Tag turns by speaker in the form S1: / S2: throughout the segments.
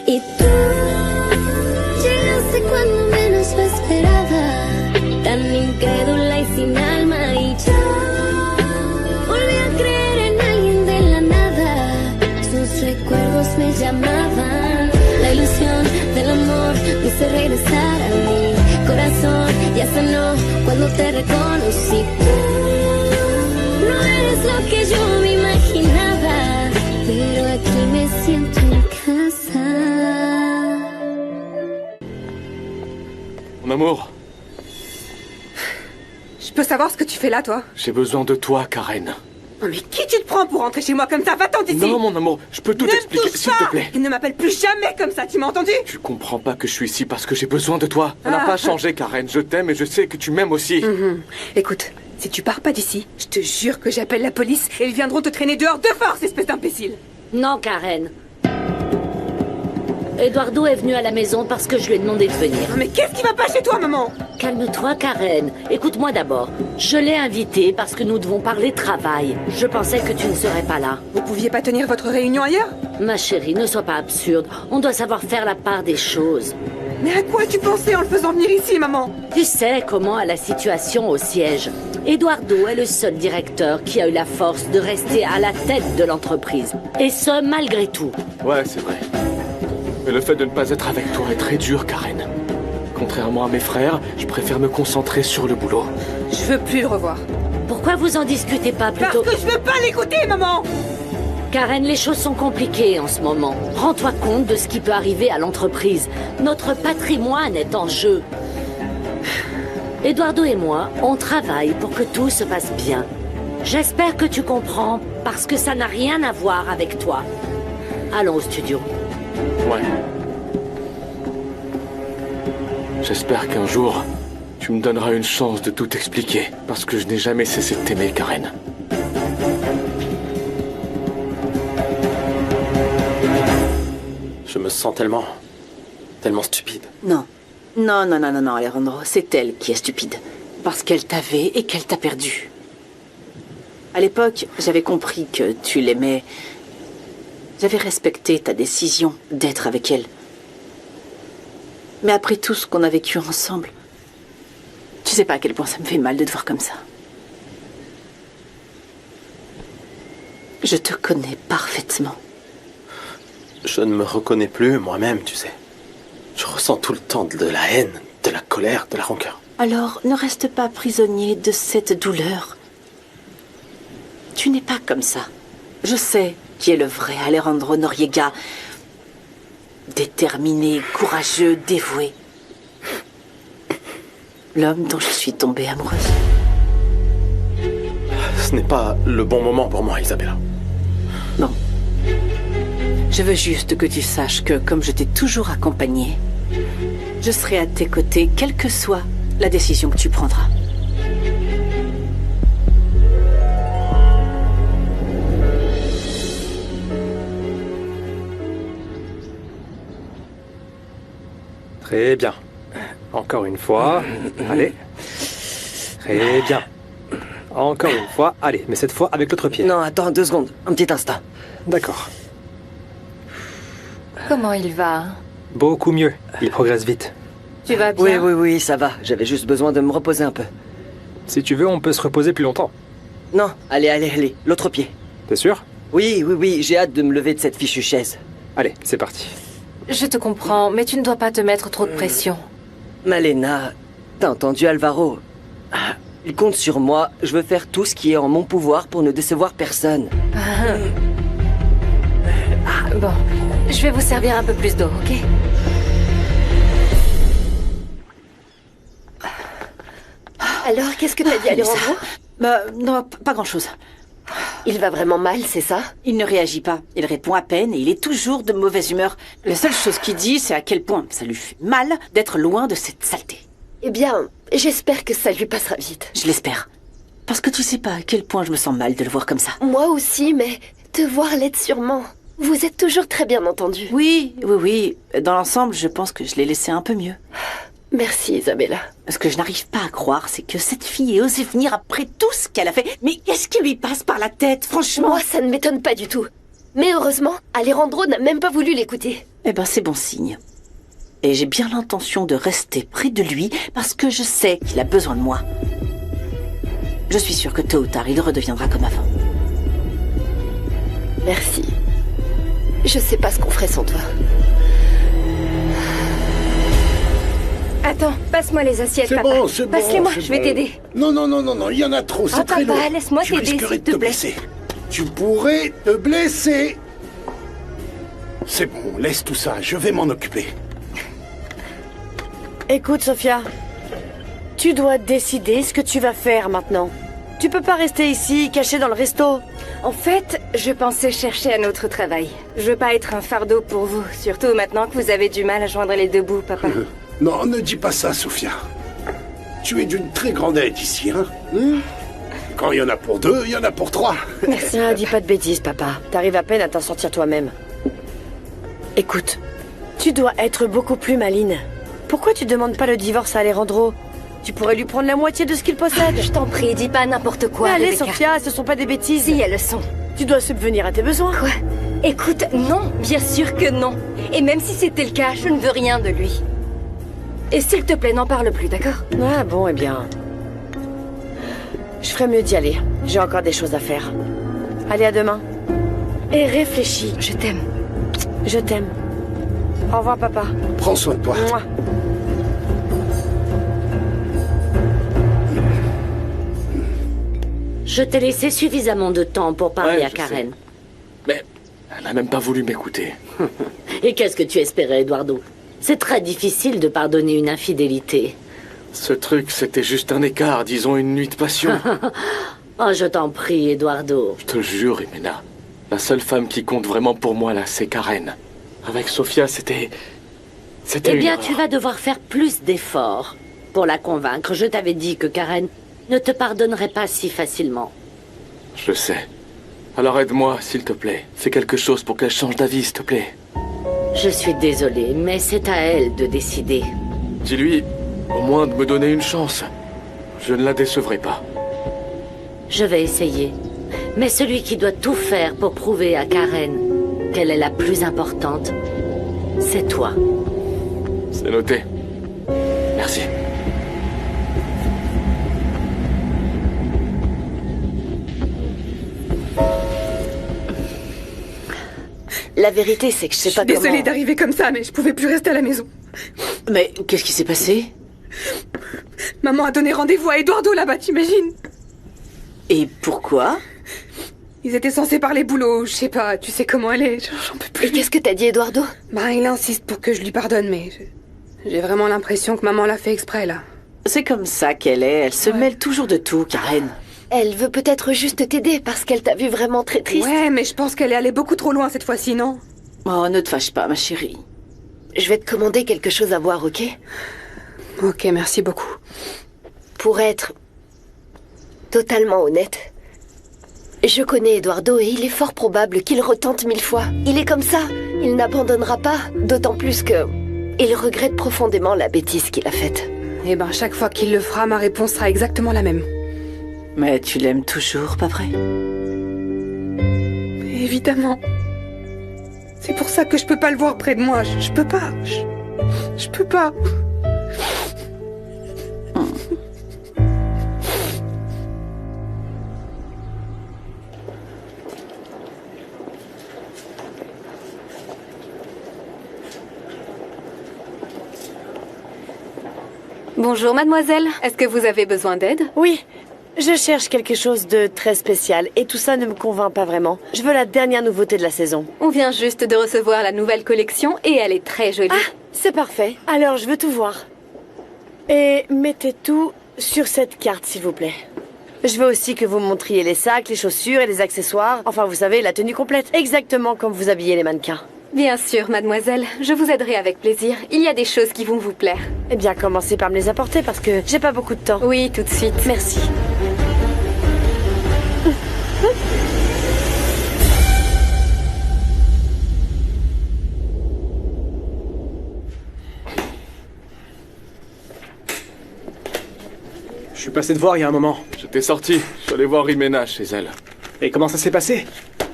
S1: Y tú llegaste cuando menos lo esperaba, tan incrédula y sin alma, y yo volví a creer en alguien de la nada. Sus recuerdos me llamaban, la ilusión del amor me hizo regresar a mi corazón. Ya sanó cuando te reconocí. Tú no eres lo que yo me imaginaba, pero aquí me siento en casa.
S2: Mon amour.
S3: Je peux savoir ce que tu fais là, toi?
S2: J'ai besoin de toi, Karen.
S3: Oh, mais qui tu te prends pour rentrer chez moi comme ça? Va-t'en d'ici!
S2: Non, mon amour, je peux tout expliquer, s'il te plaît.
S3: Et ne m'appelle plus jamais comme ça, tu m'as entendu?
S2: Tu comprends pas que je suis ici parce que j'ai besoin de toi. Ça n'a pas changé, Karen. Je t'aime et je sais que tu m'aimes aussi.
S3: Écoute, si tu pars pas d'ici, je te jure que j'appelle la police et ils viendront te traîner dehors de force, espèce d'imbécile!
S4: Non, Karen. Eduardo est venu à la maison parce que je lui ai demandé de venir.
S3: Mais qu'est-ce qui va pas chez toi, maman?
S4: Calme-toi, Karen. Écoute-moi d'abord. Je l'ai invité parce que nous devons parler travail. Je pensais que tu ne serais pas là.
S3: Vous pouviez pas tenir votre réunion ailleurs?
S4: Ma chérie, ne sois pas absurde. On doit savoir faire la part des choses.
S3: Mais à quoi tu pensais en le faisant venir ici, maman?
S4: Tu sais comment est la situation au siège. Eduardo est le seul directeur qui a eu la force de rester à la tête de l'entreprise. Et ce, malgré tout.
S2: Ouais, c'est vrai. Mais le fait de ne pas être avec toi est très dur, Karen. Contrairement à mes frères, je préfère me concentrer sur le boulot.
S3: Je veux plus le revoir.
S4: Pourquoi vous en discutez pas plutôt?
S3: Parce que je veux pas l'écouter, maman!
S4: Karen, les choses sont compliquées en ce moment. Rends-toi compte de ce qui peut arriver à l'entreprise. Notre patrimoine est en jeu. Eduardo et moi, on travaille pour que tout se passe bien. J'espère que tu comprends, parce que ça n'a rien à voir avec toi. Allons au studio.
S2: Ouais. J'espère qu'un jour, tu me donneras une chance de tout expliquer, parce que je n'ai jamais cessé de t'aimer, Karen.
S5: Je me sens tellement stupide.
S6: Non. Non, Alejandro, c'est elle qui est stupide. Parce qu'elle t'avait et qu'elle t'a perdu. À l'époque, j'avais compris que tu l'aimais. J'avais respecté ta décision d'être avec elle. Mais après tout ce qu'on a vécu ensemble, tu sais pas à quel point ça me fait mal de te voir comme ça. Je te connais parfaitement.
S5: Je ne me reconnais plus moi-même, tu sais. Je ressens tout le temps de la haine, de la colère, de la rancœur.
S6: Alors, ne reste pas prisonnier de cette douleur. Tu n'es pas comme ça. Je sais qui est le vrai Alejandro Noriega. Déterminé, courageux, dévoué. L'homme dont je suis tombée amoureuse.
S5: Ce n'est pas le bon moment pour moi, Isabella.
S6: Non. Je veux juste que tu saches que, comme je t'ai toujours accompagnée, je serai à tes côtés, quelle que soit la décision que tu prendras.
S7: Très bien. Encore une fois. Allez. Très bien. Encore une fois. Allez, mais cette fois avec l'autre pied.
S8: Non, attends 2 secondes. Un petit instant.
S7: D'accord.
S9: Comment il va?
S7: Beaucoup mieux. Il progresse vite.
S9: Tu vas bien?
S8: Oui, ça va. J'avais juste besoin de me reposer un peu.
S7: Si tu veux, on peut se reposer plus longtemps.
S8: Non, allez. L'autre pied.
S7: T'es sûr?
S8: Oui. J'ai hâte de me lever de cette fichue chaise.
S7: Allez, c'est parti.
S9: Je te comprends, mais tu ne dois pas te mettre trop de pression.
S8: Malena, t'as entendu Alvaro? Il compte sur moi. Je veux faire tout ce qui est en mon pouvoir pour ne décevoir personne.
S9: Bon, je vais vous servir un peu plus d'eau, ok?
S10: Alors, qu'est-ce que t'as dit, Alejandro?
S6: Non, pas grand-chose.
S10: Il va vraiment mal, c'est ça?
S6: Il ne réagit pas. Il répond à peine et il est toujours de mauvaise humeur. La seule chose qu'il dit, c'est à quel point ça lui fait mal d'être loin de cette saleté.
S10: Eh bien, j'espère que ça lui passera vite.
S6: Je l'espère. Parce que tu sais pas à quel point je me sens mal de le voir comme ça.
S10: Moi aussi, mais te voir l'aide sûrement. Vous êtes toujours très bien entendus.
S6: Oui. Dans l'ensemble, je pense que je l'ai laissé un peu mieux.
S10: Merci, Isabella.
S6: Ce que je n'arrive pas à croire, c'est que cette fille ait osé venir après tout ce qu'elle a fait. Mais qu'est-ce qui lui passe par la tête, franchement?
S10: Moi, ça ne m'étonne pas du tout. Mais heureusement, Alejandro n'a même pas voulu l'écouter.
S6: Eh ben, c'est bon signe. Et j'ai bien l'intention de rester près de lui parce que je sais qu'il a besoin de moi. Je suis sûre que tôt ou tard, il redeviendra comme avant.
S10: Merci. Je sais pas ce qu'on ferait sans toi.
S11: Attends, passe-moi les assiettes, papa.
S12: C'est bon,
S11: Passe-les-moi,
S12: c'est
S11: je vais
S12: bon.
S11: t'aider.
S12: Non, il y en a trop, c'est très
S11: papa,
S12: lourd.
S11: laisse-moi
S12: Tu
S11: t'aider,
S12: risquerais
S11: s'il
S12: de
S11: te plaît.
S12: blesser. Tu pourrais te blesser. C'est bon, laisse tout ça, je vais m'en occuper.
S13: Écoute, Sophia, tu dois décider ce que tu vas faire maintenant. Tu peux pas rester ici, caché dans le resto.
S11: En fait, je pensais chercher un autre travail. Je veux pas être un fardeau pour vous, surtout maintenant que vous avez du mal à joindre les deux bouts, papa.
S12: Non, ne dis pas ça, Sophia. Tu es d'une très grande aide ici, hein? Quand il y en a pour deux, il y en a pour trois.
S13: Merci. Ah, dis pas de bêtises, papa. T'arrives à peine à t'en sortir toi-même. Écoute, tu dois être beaucoup plus maline. Pourquoi tu demandes pas le divorce à Alejandro? Tu pourrais lui prendre la moitié de ce qu'il possède.
S11: Je t'en prie, dis pas n'importe quoi,
S13: Mais allez,
S11: Rebecca.
S13: Sophia, ce sont pas des bêtises.
S11: Si, elles le sont.
S13: Tu dois subvenir à tes besoins.
S11: Quoi? Écoute, non, bien sûr que non. Et même si c'était le cas, je ne veux rien de lui. Et s'il te plaît, n'en parle plus, d'accord?
S13: Ah bon, eh bien... Je ferais mieux d'y aller. J'ai encore des choses à faire. Allez, à demain. Et réfléchis.
S11: Je t'aime.
S13: Je t'aime. Au revoir, papa.
S12: Prends soin de toi.
S13: Mouah.
S4: Je t'ai laissé suffisamment de temps pour parler
S2: Ouais,
S4: à
S2: je
S4: Karen.
S2: Mais elle n'a même pas voulu m'écouter.
S4: Et qu'est-ce que tu espérais, Eduardo? C'est très difficile de pardonner une infidélité.
S2: Ce truc, c'était juste un écart, disons une nuit de passion.
S4: Oh, je t'en prie, Eduardo.
S2: Je te jure, Jimena, la seule femme qui compte vraiment pour moi, là, c'est Karen. Avec Sophia, c'était
S4: Eh bien,
S2: une
S4: tu
S2: erreur.
S4: vas devoir faire plus d'efforts pour la convaincre. Je t'avais dit que Karen ne te pardonnerait pas si facilement.
S2: Je sais. Alors aide-moi, s'il te plaît. Fais quelque chose pour qu'elle change d'avis, s'il te plaît.
S4: Je suis désolée, mais c'est à elle de décider.
S2: Dis-lui, au moins, de me donner une chance. Je ne la décevrai pas.
S4: Je vais essayer. Mais celui qui doit tout faire pour prouver à Karen qu'elle est la plus importante, c'est toi.
S2: C'est noté. Merci.
S13: La vérité, c'est que je sais pas comment...
S3: Désolée d'arriver comme ça, mais je pouvais plus rester à la maison.
S6: Mais qu'est-ce qui s'est passé?
S3: Maman a donné rendez-vous à Eduardo là-bas, t'imagines?
S6: Et pourquoi?
S3: Ils étaient censés parler boulot, je sais pas, tu sais comment elle est, j'en peux plus.
S10: Et qu'est-ce que t'as dit, Eduardo?
S3: Bah, il insiste pour que je lui pardonne, mais j'ai vraiment l'impression que maman l'a fait exprès, là.
S6: C'est comme ça qu'elle est. Elle se mêle toujours de tout, Karen.
S10: Elle veut peut-être juste t'aider parce qu'elle t'a vu vraiment très triste.
S3: Ouais, mais je pense qu'elle est allée beaucoup trop loin cette fois-ci, non?
S6: Oh, ne te fâche pas, ma chérie.
S10: Je vais te commander quelque chose à boire, ok?
S3: Ok, merci beaucoup.
S10: Pour être totalement honnête, je connais Eduardo et il est fort probable qu'il retente 1000 fois. Il est comme ça, il n'abandonnera pas, d'autant plus que il regrette profondément la bêtise qu'il a faite.
S3: Eh ben, chaque fois qu'il le fera, ma réponse sera exactement la même.
S6: Mais tu l'aimes toujours, pas vrai?
S3: Évidemment. C'est pour ça que je peux pas le voir près de moi. Je peux pas. Je peux pas.
S11: Bonjour, mademoiselle. Est-ce que vous avez besoin d'aide?
S13: Oui, je cherche quelque chose de très spécial et tout ça ne me convainc pas vraiment. Je veux la dernière nouveauté de la saison.
S11: On vient juste de recevoir la nouvelle collection et elle est très jolie.
S13: Ah, c'est parfait. Alors, je veux tout voir. Et mettez tout sur cette carte, s'il vous plaît. Je veux aussi que vous montriez les sacs, les chaussures et les accessoires. Enfin, vous savez, la tenue complète. Exactement comme vous habillez les mannequins.
S11: Bien sûr, mademoiselle. Je vous aiderai avec plaisir. Il y a des choses qui vont vous plaire.
S13: Eh bien, commencez par me les apporter parce que j'ai pas beaucoup de temps.
S11: Oui, tout de suite.
S13: Merci.
S7: Je suis passé te voir il y a un moment.
S2: J'étais sorti, je suis allé voir Jimena chez elle.
S7: Et comment ça s'est passé?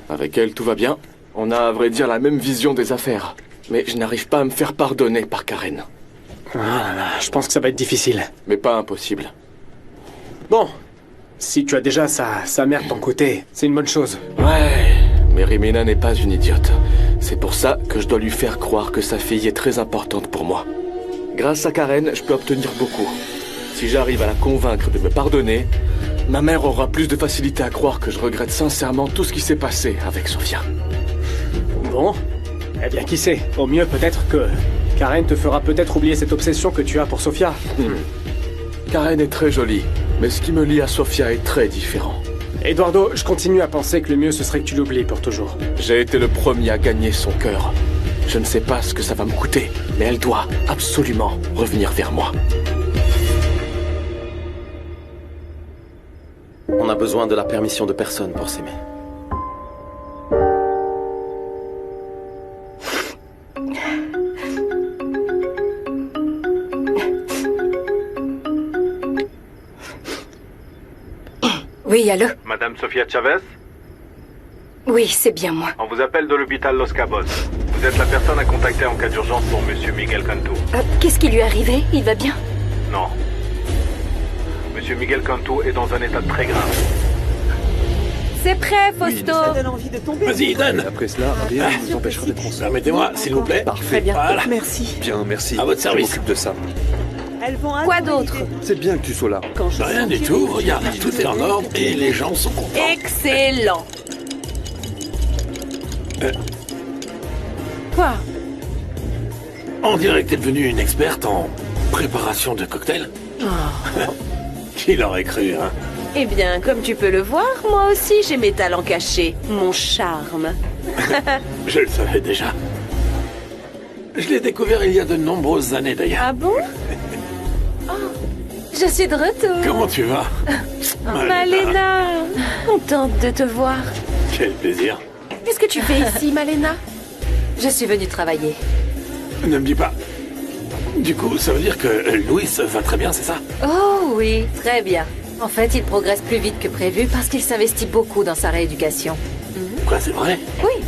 S2: Avec elle, tout va bien. On a à vrai dire la même vision des affaires. Mais je n'arrive pas à me faire pardonner par Karen.
S7: Ah là là, je pense que ça va être difficile.
S2: Mais pas impossible.
S7: Bon, si tu as déjà sa mère de ton côté, c'est une bonne chose.
S2: Ouais, mais Rimina n'est pas une idiote. C'est pour ça que je dois lui faire croire que sa fille est très importante pour moi. Grâce à Karen, je peux obtenir beaucoup. Si j'arrive à la convaincre de me pardonner, ma mère aura plus de facilité à croire que je regrette sincèrement tout ce qui s'est passé avec Sofia.
S7: Bon, eh bien qui sait, au mieux peut-être que Karen te fera peut-être oublier cette obsession que tu as pour Sofia.
S2: Karen est très jolie, mais ce qui me lie à Sofia est très différent.
S7: Eduardo, je continue à penser que le mieux ce serait que tu l'oublies pour toujours.
S2: J'ai été le premier à gagner son cœur. Je ne sais pas ce que ça va me coûter, mais elle doit absolument revenir vers moi.
S5: On a besoin de la permission de personne pour s'aimer.
S11: Oui, allô?
S14: Madame Sofia Chavez?
S11: Oui, c'est bien moi.
S14: On vous appelle de l'hôpital Los Cabos. Vous êtes la personne à contacter en cas d'urgence pour Monsieur Miguel Cantu.
S11: Qu'est-ce qui lui est arrivé? Il va bien?
S14: Non. Monsieur Miguel Cantu est dans un état très grave.
S11: C'est prêt, Fausto!
S15: Vas-y, donne.
S16: Après cela, rien ne vous empêchera d'être ensemble.
S15: Permettez-moi, s'il vous plaît.
S16: Parfait.
S13: Très bien.
S15: Voilà.
S13: Merci.
S16: Bien, merci.
S15: À votre service.
S16: Je m'occupe de ça.
S11: Quoi d'autre?
S16: C'est bien que tu sois là.
S15: Rien du tout, regarde, tout est en ordre et les gens sont contents.
S13: Excellent. Quoi?
S15: On dirait que t'es devenue une experte en préparation de cocktails. Qui l'aurait cru, hein?
S6: Eh bien, comme tu peux le voir, moi aussi j'ai mes talents cachés, mon charme.
S15: Je le savais déjà. Je l'ai découvert il y a de nombreuses années d'ailleurs.
S6: Ah bon?
S11: Je suis de retour.
S15: Comment tu vas?
S6: Malena, contente de te voir.
S15: Quel plaisir.
S11: Qu'est-ce que tu fais ici, Malena? Je suis venue travailler.
S15: Ne me dis pas. Du coup, ça veut dire que Louis va très bien, c'est ça?
S9: Oh oui, très bien. En fait, il progresse plus vite que prévu parce qu'il s'investit beaucoup dans sa rééducation.
S15: Quoi, c'est vrai?
S9: Oui.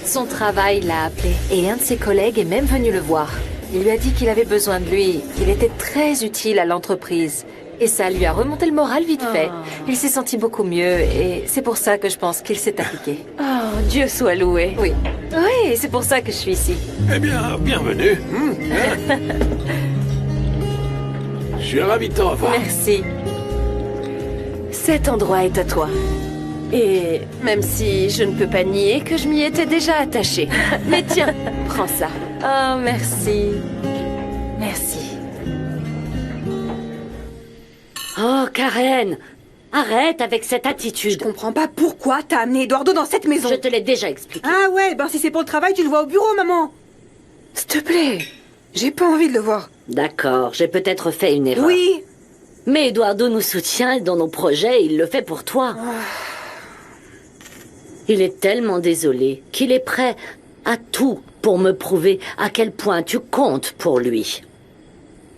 S9: Son travail l'a appelé et un de ses collègues est même venu le voir. Il lui a dit qu'il avait besoin de lui, qu'il était très utile à l'entreprise. Et ça lui a remonté le moral vite fait. Il s'est senti beaucoup mieux et c'est pour ça que je pense qu'il s'est appliqué.
S6: Oh, Dieu soit loué.
S9: Oui. Oui, c'est pour ça que je suis ici.
S15: Eh bien, bienvenue. Je suis ravi de te revoir.
S9: Merci.
S6: Cet endroit est à toi. Et même si je ne peux pas nier que je m'y étais déjà attachée. Mais tiens, prends ça.
S9: Oh, merci. Merci.
S4: Oh, Karen, arrête avec cette attitude.
S3: Je comprends pas pourquoi t'as amené Eduardo dans cette maison.
S4: Je te l'ai déjà expliqué.
S3: Ah ouais, ben si c'est pour le travail, tu le vois au bureau, maman. S'il te plaît, j'ai pas envie de le voir.
S4: D'accord, j'ai peut-être fait une erreur.
S3: Oui.
S4: Mais Eduardo nous soutient dans nos projets, il le fait pour toi. Il est tellement désolé qu'il est prêt à tout pour me prouver à quel point tu comptes pour lui.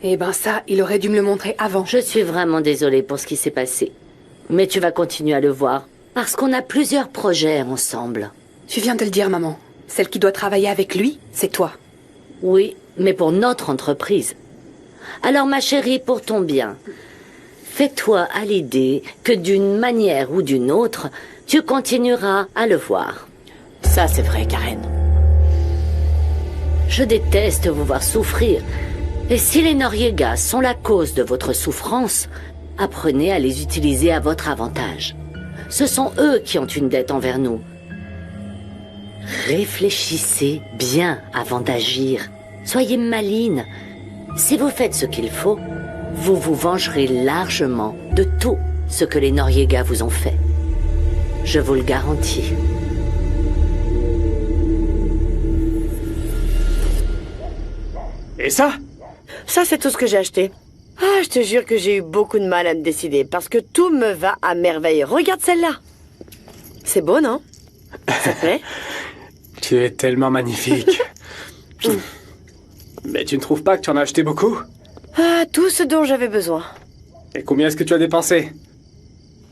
S3: Eh ben ça, il aurait dû me le montrer avant.
S4: Je suis vraiment désolée pour ce qui s'est passé. Mais tu vas continuer à le voir, parce qu'on a plusieurs projets ensemble.
S3: Tu viens de le dire, maman. Celle qui doit travailler avec lui, c'est toi.
S4: Oui, mais pour notre entreprise. Alors ma chérie, pour ton bien, fais-toi à l'idée que d'une manière ou d'une autre, tu continueras à le voir.
S6: Ça, c'est vrai, Karen.
S4: Je déteste vous voir souffrir. Et si les Noriega sont la cause de votre souffrance, apprenez à les utiliser à votre avantage. Ce sont eux qui ont une dette envers nous. Réfléchissez bien avant d'agir. Soyez maline. Si vous faites ce qu'il faut, vous vous vengerez largement de tout ce que les Noriega vous ont fait. Je vous le garantis.
S7: Et ça?
S13: Ça, c'est tout ce que j'ai acheté. Ah, je te jure que j'ai eu beaucoup de mal à me décider parce que tout me va à merveille. Regarde celle-là. C'est beau, non? Ça te plaît?
S7: Tu es tellement magnifique. Mais tu ne trouves pas que tu en as acheté beaucoup?
S13: Ah, tout ce dont j'avais besoin.
S7: Et combien est-ce que tu as dépensé?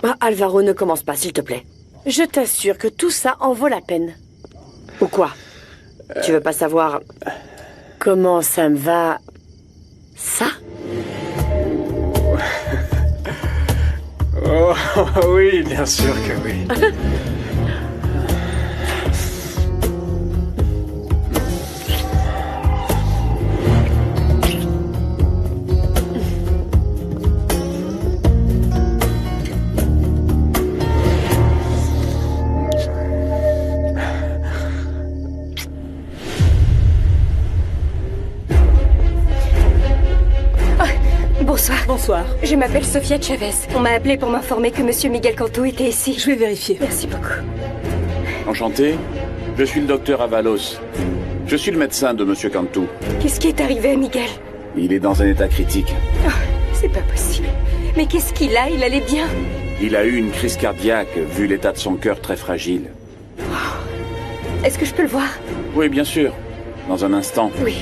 S13: Ah, Alvaro, ne commence pas, s'il te plaît. Je t'assure que tout ça en vaut la peine. Ou quoi? Tu veux pas savoir comment ça me va? Ça?
S7: Oh, oui, bien sûr que oui.
S11: Bonsoir.
S3: Bonsoir.
S11: Je m'appelle Sofia Chavez. On m'a appelé pour m'informer que Monsieur Miguel Canto était ici.
S3: Je vais vérifier.
S11: Merci beaucoup.
S17: Enchanté. Je suis le docteur Avalos. Je suis le médecin de Monsieur Cantu.
S11: Qu'est-ce qui est arrivé à Miguel?
S17: Il est dans un état critique.
S11: Oh, c'est pas possible. Mais qu'est-ce qu'il a? Il allait bien?
S17: Il a eu une crise cardiaque, vu l'état de son cœur très fragile.
S11: Est-ce que je peux le voir?
S17: Oui, bien sûr. Dans un instant.
S11: Oui.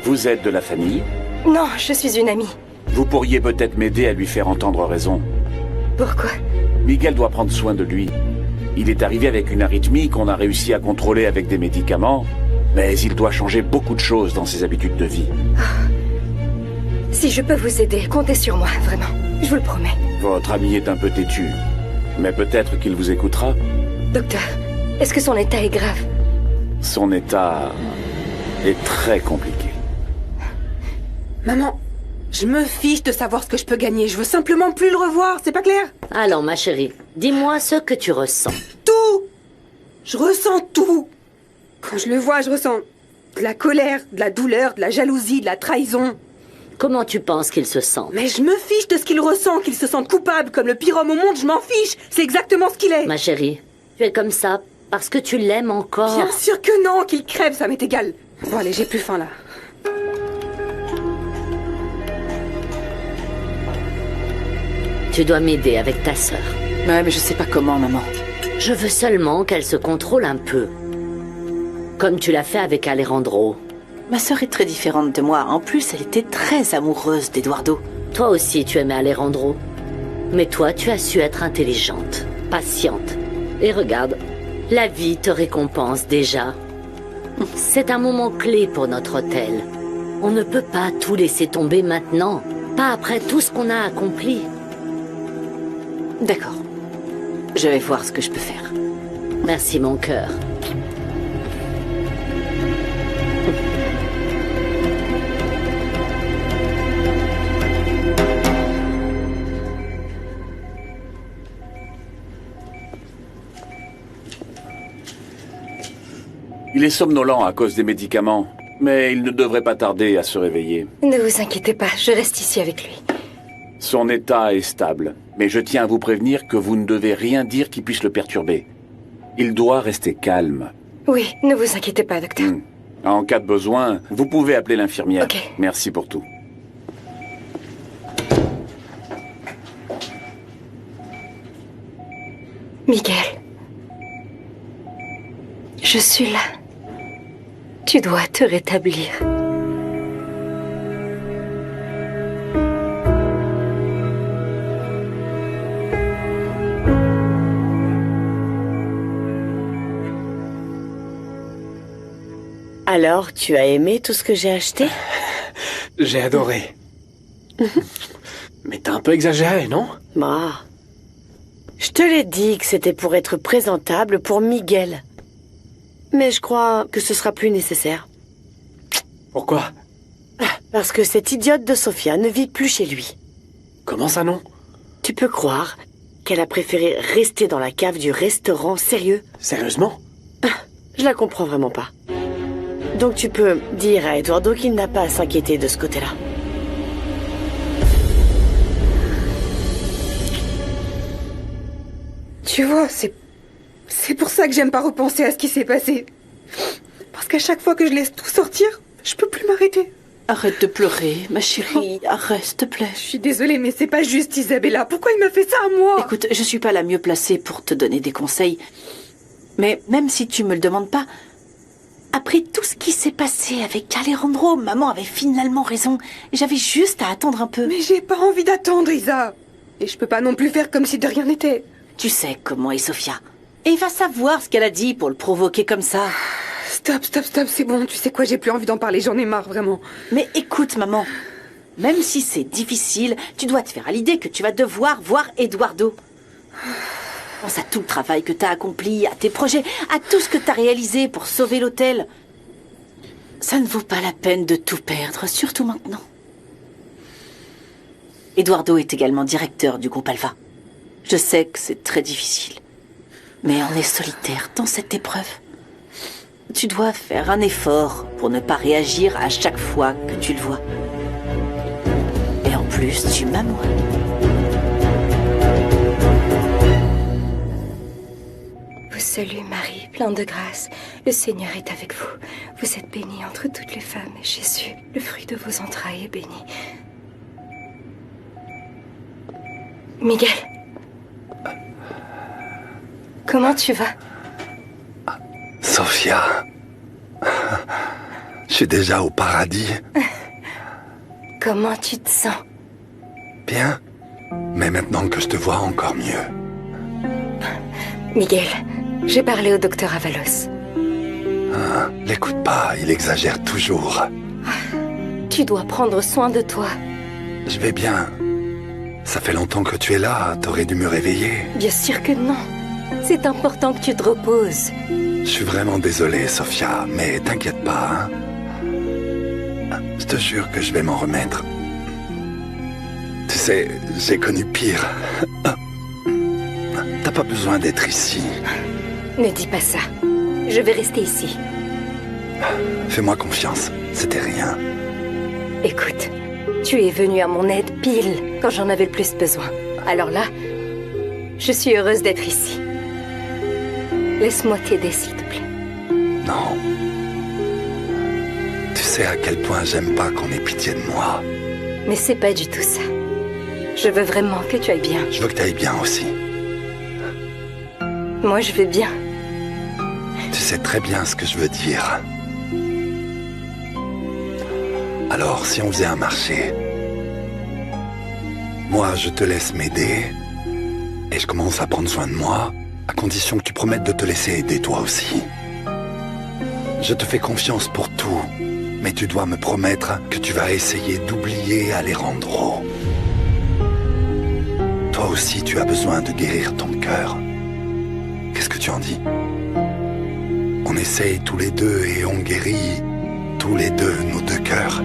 S17: Vous êtes de la famille?
S11: Non, je suis une amie.
S17: Vous pourriez peut-être m'aider à lui faire entendre raison.
S11: Pourquoi?
S17: Miguel doit prendre soin de lui. Il est arrivé avec une arythmie qu'on a réussi à contrôler avec des médicaments, mais il doit changer beaucoup de choses dans ses habitudes de vie.
S11: Si je peux vous aider, comptez sur moi, vraiment. Je vous le promets.
S17: Votre ami est un peu têtu, mais peut-être qu'il vous écoutera.
S11: Docteur, est-ce que son état est grave?
S17: Son état est très compliqué.
S3: Maman, je me fiche de savoir ce que je peux gagner. Je veux simplement plus le revoir, c'est pas clair?
S4: Alors, ma chérie, dis-moi ce que tu ressens.
S3: Tout! Je ressens tout! Quand je le vois, je ressens de la colère, de la douleur, de la jalousie, de la trahison.
S4: Comment tu penses qu'il se sent?
S3: Mais je me fiche de ce qu'il ressent, qu'il se sente coupable comme le pire homme au monde, je m'en fiche. C'est exactement ce qu'il est.
S4: Ma chérie, tu es comme ça parce que tu l'aimes encore.
S3: Bien sûr que non, qu'il crève, ça m'est égal. Bon allez, j'ai plus faim là.
S4: Tu dois m'aider avec ta sœur.
S6: Ouais, mais je sais pas comment, maman.
S4: Je veux seulement qu'elle se contrôle un peu. Comme tu l'as fait avec Alejandro.
S6: Ma sœur est très différente de moi. En plus, elle était très amoureuse d'Eduardo.
S4: Toi aussi, tu aimais Alejandro. Mais toi, tu as su être intelligente, patiente. Et regarde, la vie te récompense déjà. C'est un moment clé pour notre hôtel. On ne peut pas tout laisser tomber maintenant. Pas après tout ce qu'on a accompli.
S6: D'accord. Je vais voir ce que je peux faire.
S4: Merci, mon cœur.
S17: Il est somnolent à cause des médicaments, mais il ne devrait pas tarder à se réveiller.
S11: Ne vous inquiétez pas, je reste ici avec lui.
S17: Son état est stable, mais je tiens à vous prévenir que vous ne devez rien dire qui puisse le perturber. Il doit rester calme.
S11: Oui, ne vous inquiétez pas, docteur.
S17: En cas de besoin, vous pouvez appeler l'infirmière.
S11: Ok.
S17: Merci pour tout.
S11: Miguel. Je suis là. Tu dois te rétablir.
S13: Alors, tu as aimé tout ce que j'ai acheté?
S7: J'ai adoré. Mais t'as un peu exagéré, non?
S13: Bah. Je te l'ai dit que c'était pour être présentable pour Miguel. Mais je crois que ce sera plus nécessaire.
S7: Pourquoi?
S13: Parce que cette idiote de Sofia ne vit plus chez lui.
S7: Comment ça, non?
S13: Tu peux croire qu'elle a préféré rester dans la cave du restaurant, sérieux?
S7: Sérieusement?
S13: Je la comprends vraiment pas. Donc tu peux dire à Eduardo qu'il n'a pas à s'inquiéter de ce côté-là.
S3: Tu vois, c'est pour ça que j'aime pas repenser à ce qui s'est passé. Parce qu'à chaque fois que je laisse tout sortir, je peux plus m'arrêter.
S6: Arrête de pleurer, ma chérie. Arrête, s'il te plaît.
S3: Je suis désolée, mais c'est pas juste, Isabella. Pourquoi il m'a fait ça à moi?
S6: Écoute, je suis pas la mieux placée pour te donner des conseils. Mais même si tu me le demandes pas, après tout ce qui s'est passé avec Alejandro, maman avait finalement raison. J'avais juste à attendre un peu.
S3: Mais j'ai pas envie d'attendre, Isa. Et je peux pas non plus faire comme si de rien n'était.
S6: Tu sais comment est Sofia. Et va savoir ce qu'elle a dit pour le provoquer comme ça.
S3: Stop, c'est bon. Tu sais quoi, j'ai plus envie d'en parler, j'en ai marre, vraiment.
S6: Mais écoute, maman. Même si c'est difficile, tu dois te faire à l'idée que tu vas devoir voir Eduardo. Pense à tout le travail que t'as accompli, à tes projets, à tout ce que t'as réalisé pour sauver l'hôtel. Ça ne vaut pas la peine de tout perdre, surtout maintenant. Eduardo est également directeur du groupe Alpha. Je sais que c'est très difficile, mais on est solitaire dans cette épreuve. Tu dois faire un effort pour ne pas réagir à chaque fois que tu le vois. Et en plus, tu m'aimes.
S11: Vous salue Marie, pleine de grâce. Le Seigneur est avec vous. Vous êtes bénie entre toutes les femmes. Et Jésus, le fruit de vos entrailles, est béni. Miguel. Comment tu vas?
S12: Sofia. Je suis déjà au paradis.
S11: Comment tu te sens?
S12: Bien. Mais maintenant que je te vois, encore mieux.
S11: Miguel, j'ai parlé au docteur Avalos.
S12: Ah, l'écoute pas, il exagère toujours.
S11: Tu dois prendre soin de toi.
S12: Je vais bien. Ça fait longtemps que tu es là, t'aurais dû me réveiller.
S11: Bien sûr que non. C'est important que tu te reposes.
S12: Je suis vraiment désolé, Sofia, mais t'inquiète pas, hein. Je te jure que je vais m'en remettre. Tu sais, j'ai connu pire. T'as pas besoin d'être ici.
S11: Ne dis pas ça. Je vais rester ici.
S12: Fais-moi confiance, c'était rien.
S11: Écoute, tu es venu à mon aide pile quand j'en avais le plus besoin. Alors là, je suis heureuse d'être ici. Laisse-moi t'aider, s'il te plaît.
S12: Non. Tu sais à quel point j'aime pas qu'on ait pitié de moi.
S11: Mais c'est pas du tout ça. Je veux vraiment que tu ailles bien.
S12: Je veux que tu ailles bien aussi.
S11: Moi, je vais bien.
S12: Tu sais très bien ce que je veux dire. Alors, si on faisait un marché, moi, je te laisse m'aider et je commence à prendre soin de moi, à condition que tu promettes de te laisser aider toi aussi. Je te fais confiance pour tout, mais tu dois me promettre que tu vas essayer d'oublier Alejandro. Toi aussi, tu as besoin de guérir ton cœur. Qu'est-ce que tu en dis? On essaye tous les deux et on guérit tous les deux nos deux cœurs.